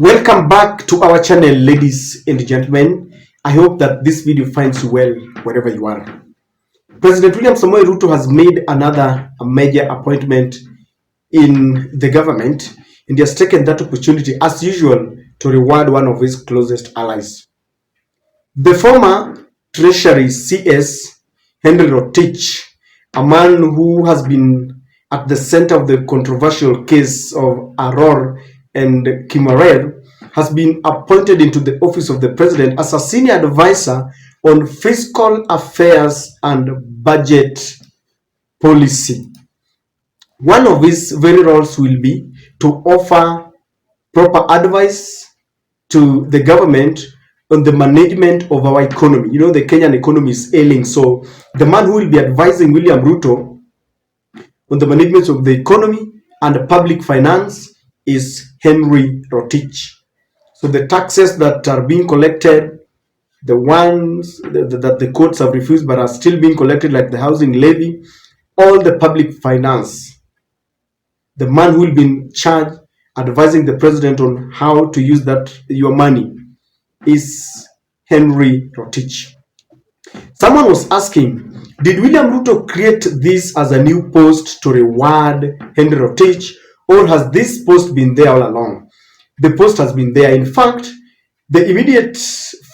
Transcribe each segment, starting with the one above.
Welcome back to our channel, ladies and gentlemen. I hope that this video finds you well wherever you are. President William Samoei Ruto has made another major appointment in the government, and he has taken that opportunity, as usual, to reward one of his closest allies. The former Treasury CS, Henry Rotich, a man who has been at the center of the controversial case of Arror and Arror, has been appointed into the office of the president as a senior advisor on fiscal affairs and budget policy. One of his very roles will be to offer proper advice to the government on the management of our economy. You know, the Kenyan economy is ailing, so the man who will be advising William Ruto on the management of the economy and public finance is Henry Rotich. So the taxes that are being collected, the ones that the courts have refused but are still being collected, like the housing levy, all the public finance, the man who will be in charge advising the president on how to use your money is Henry Rotich. Someone was asking, did William Ruto create this as a new post to reward Henry Rotich, or has this post been there all along? The post has been there. In fact, the immediate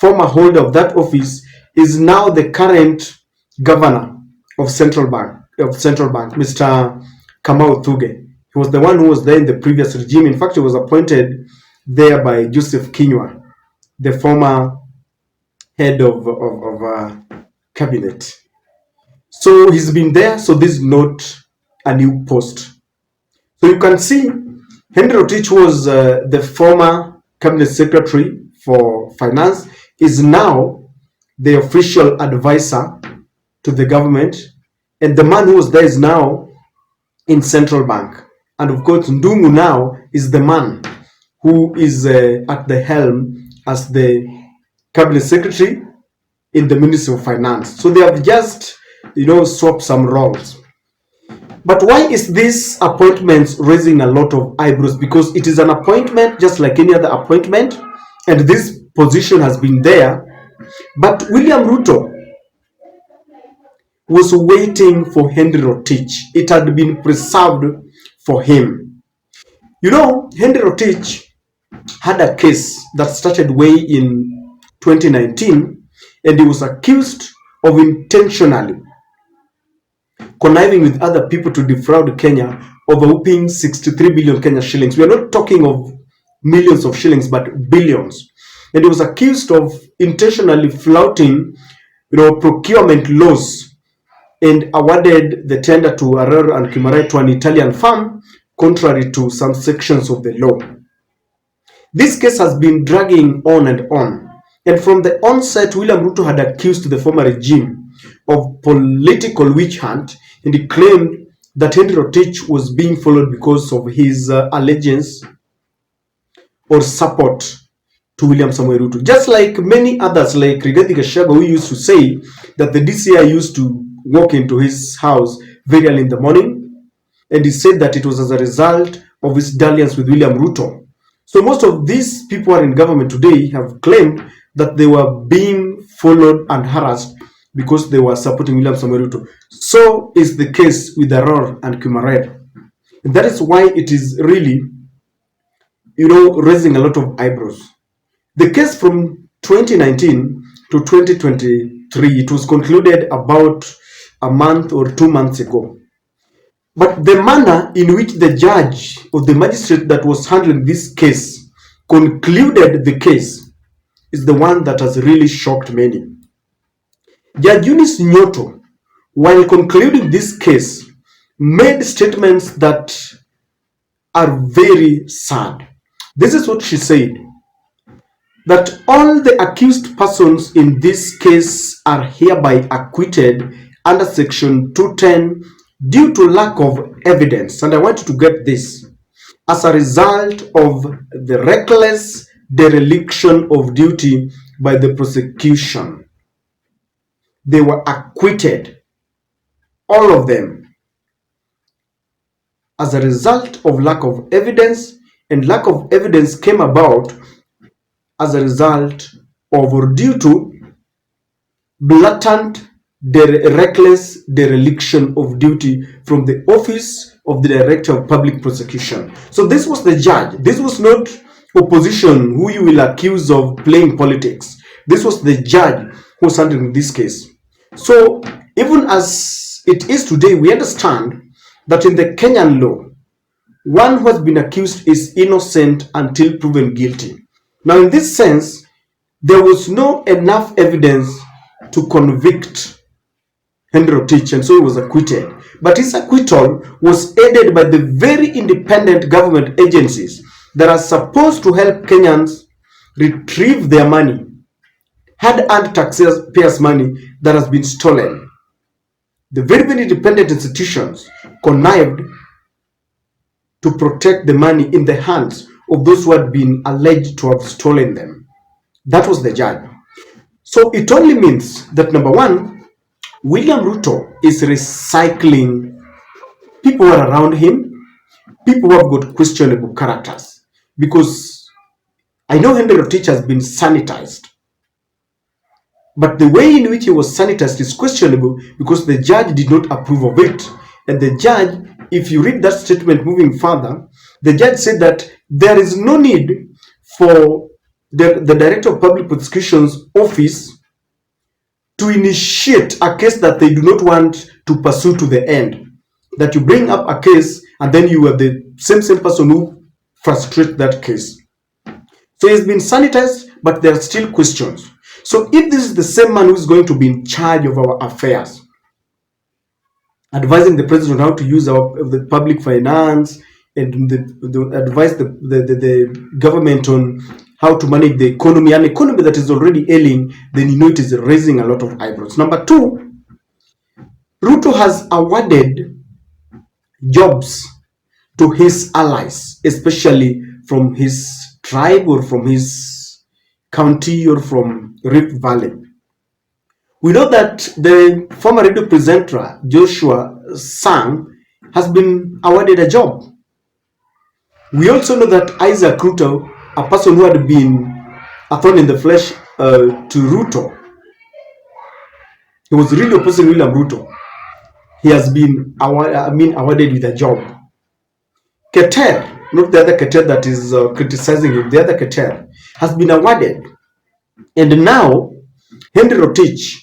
former holder of that office is now the current governor of Central Bank, Mr. Kamau Thuge. He was the one who was there in the previous regime. In fact, he was appointed there by Joseph Kinyua, the former head of cabinet. So he's been there. So this is not a new post. So you can see Henry Rotich was the former cabinet secretary for finance, is now the official advisor to the government, and the man who was there is now in Central Bank. And of course, Ndungu now is the man who is at the helm as the cabinet secretary in the Ministry of Finance. So they have just, swapped some roles. But why is this appointment raising a lot of eyebrows? Because it is an appointment just like any other appointment, and this position has been there. But William Ruto was waiting for Henry Rotich. It had been preserved for him. You know, Henry Rotich had a case that started way in 2019, and he was accused of intentionally conniving with other people to defraud Kenya of a whopping 63 billion Kenya shillings. We are not talking of millions of shillings, but billions. And he was accused of intentionally flouting, procurement laws, and awarded the tender to Arror and Arror to an Italian firm, contrary to some sections of the law. This case has been dragging on and on. And from the onset, William Ruto had accused the former regime of political witch hunt, and he claimed that Henry Rotich was being followed because of his allegiance or support to William Samoei Ruto. Just like many others, like Rigathi Gachagua, who used to say that the DCI used to walk into his house very early in the morning, and he said that it was as a result of his dalliance with William Ruto. So most of these people who are in government today have claimed that they were being followed and harassed because they were supporting William Samoei Ruto. So is the case with Arror and Arror. And that is why it is really, raising a lot of eyebrows. The case from 2019 to 2023, it was concluded about a month or 2 months ago. But the manner in which the judge or the magistrate that was handling this case concluded the case is the one that has really shocked many. Judge Eunice Nyoto, while concluding this case, made statements that are very sad. This is what she said: that all the accused persons in this case are hereby acquitted under Section 210 due to lack of evidence. And I want you to get this: as a result of the reckless dereliction of duty by the prosecution. They were acquitted, all of them, as a result of lack of evidence and lack of evidence came about as a result of or due to blatant, reckless dereliction of duty from the office of the Director of Public Prosecution. So this was the judge. This was not opposition who you will accuse of playing politics. This was the judge who was handling this case. So even as it is today, we understand that in the Kenyan law, one who has been accused is innocent until proven guilty. Now, in this sense, there was no enough evidence to convict Henry Rotich, and so he was acquitted. But his acquittal was aided by the very independent government agencies that are supposed to help Kenyans retrieve their money, hard-earned taxpayers' money that has been stolen. The very, very independent institutions connived to protect the money in the hands of those who had been alleged to have stolen them. That was the judge. So it only means that, number one, William Ruto is recycling people who are around him, people who have got questionable characters. Because I know Henry Rotich has been sanitized, but the way in which he was sanitized is questionable because the judge did not approve of it. And the judge, if you read that statement moving further, the judge said that there is no need for the Director of Public Prosecution's office to initiate a case that they do not want to pursue to the end. That you bring up a case and then you are the same person who frustrate that case. So he's been sanitized, but there are still questions. So if this is the same man who is going to be in charge of our affairs, advising the president on how to use the public finance and advise the government on how to manage the economy, an economy that is already ailing, then you know it is raising a lot of eyebrows. Number two, Ruto has awarded jobs to his allies, especially from his tribe or from his county or from Rift Valley. We know that the former radio presenter Joshua Sang has been awarded a job. We also know that Isaac Ruto, a person who had been a thorn in the flesh to Ruto, he was really opposing William Ruto. He has been awarded with a job. Keter, not the other Keter that is criticizing him, the other Keter has been awarded. And now, Henry Rotich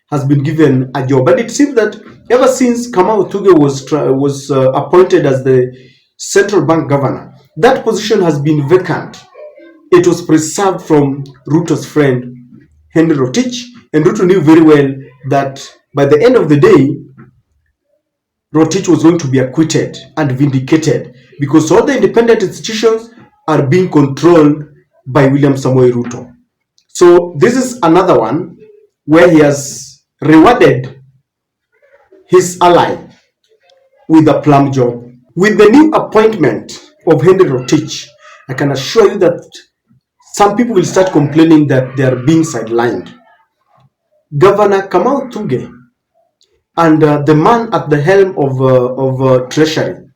has been given a job. And it seems that ever since Kamau Thuge was appointed as the central bank governor, that position has been vacant. It was preserved from Ruto's friend, Henry Rotich, and Ruto knew very well that by the end of the day, Rotich was going to be acquitted and vindicated because all the independent institutions are being controlled by William Samoei Ruto. So this is another one where he has rewarded his ally with a plum job. With the new appointment of Henry Rotich, I can assure you that some people will start complaining that they are being sidelined. Governor Kamau Thuge and the man at the helm of Treasury,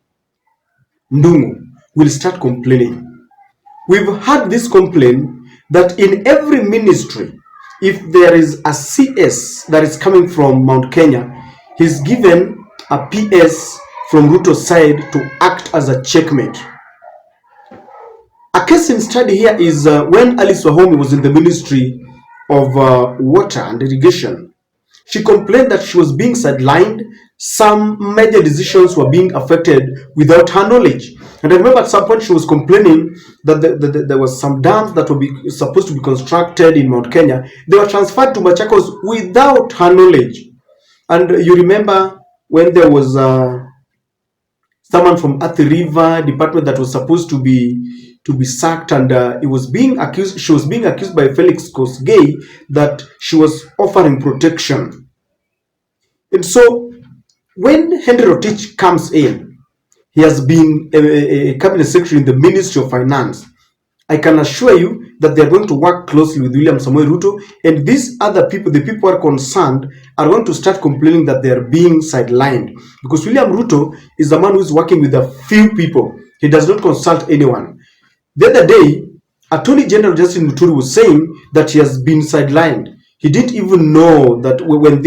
Ndungu, will start complaining. We've had this complaint that in every ministry, if there is a CS that is coming from Mount Kenya, he's given a PS from Ruto's side to act as a checkmate. A case in study here is when Alice Wahome was in the Ministry of Water and Irrigation. She complained that she was being sidelined. Some major decisions were being affected without her knowledge. And I remember at some point she was complaining that there was some dams that were supposed to be constructed in Mount Kenya. They were transferred to Machakos without her knowledge. And you remember when there was someone from Athi River department that was supposed to be sacked, and it was being accused. She was being accused by Felix Kosgei that she was offering protection. And so when Henry Rotich comes in, he has been a cabinet secretary in the Ministry of Finance. I can assure you that they are going to work closely with William Samoei Ruto, and these other people, the people who are concerned, are going to start complaining that they are being sidelined because William Ruto is the man who is working with a few people. He does not consult anyone. The other day, Attorney General Justin Muturi was saying that he has been sidelined. He didn't even know that when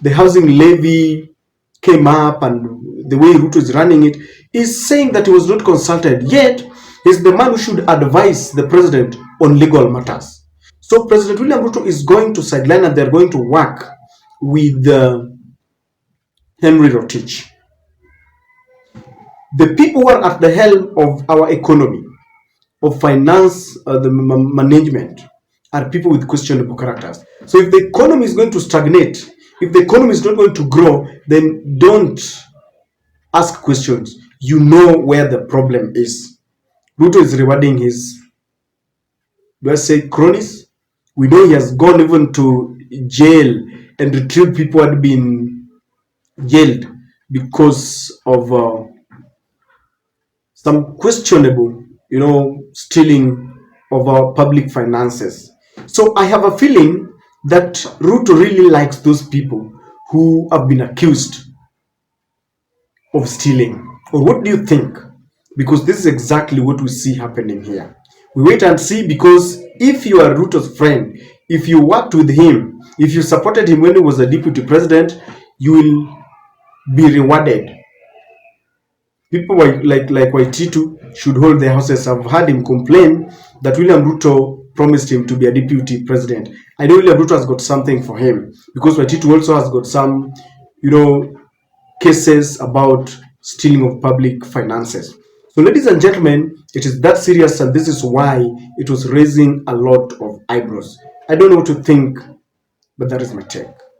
the housing levy came up and the way Ruto is running it, is saying that he was not consulted. Yet, he's the man who should advise the president on legal matters. So President William Ruto is going to sideline and they're going to work with Henry Rotich. The people who are at the helm of our economy, of finance, the management, are people with questionable characters. So if the economy is going to stagnate, if the economy is not going to grow, then don't ask questions. You know where the problem is. Ruto is rewarding his, let's say, cronies. We know he has gone even to jail and retrieved people who had been jailed because of some questionable, stealing of our public finances. So I have a feeling that Ruto really likes those people who have been accused of stealing. Or what do you think? Because this is exactly what we see happening here. We wait and see, because if you are Ruto's friend, if you worked with him, if you supported him when he was a deputy president, you will be rewarded. People like Waititu should hold their horses. I've heard him complain that William Ruto promised him to be a deputy president. I know William Ruto has got something for him, because Waititu also has got some, cases about stealing of public finances. So, ladies and gentlemen, it is that serious, and this is why it was raising a lot of eyebrows. I don't know what to think, but that is my take.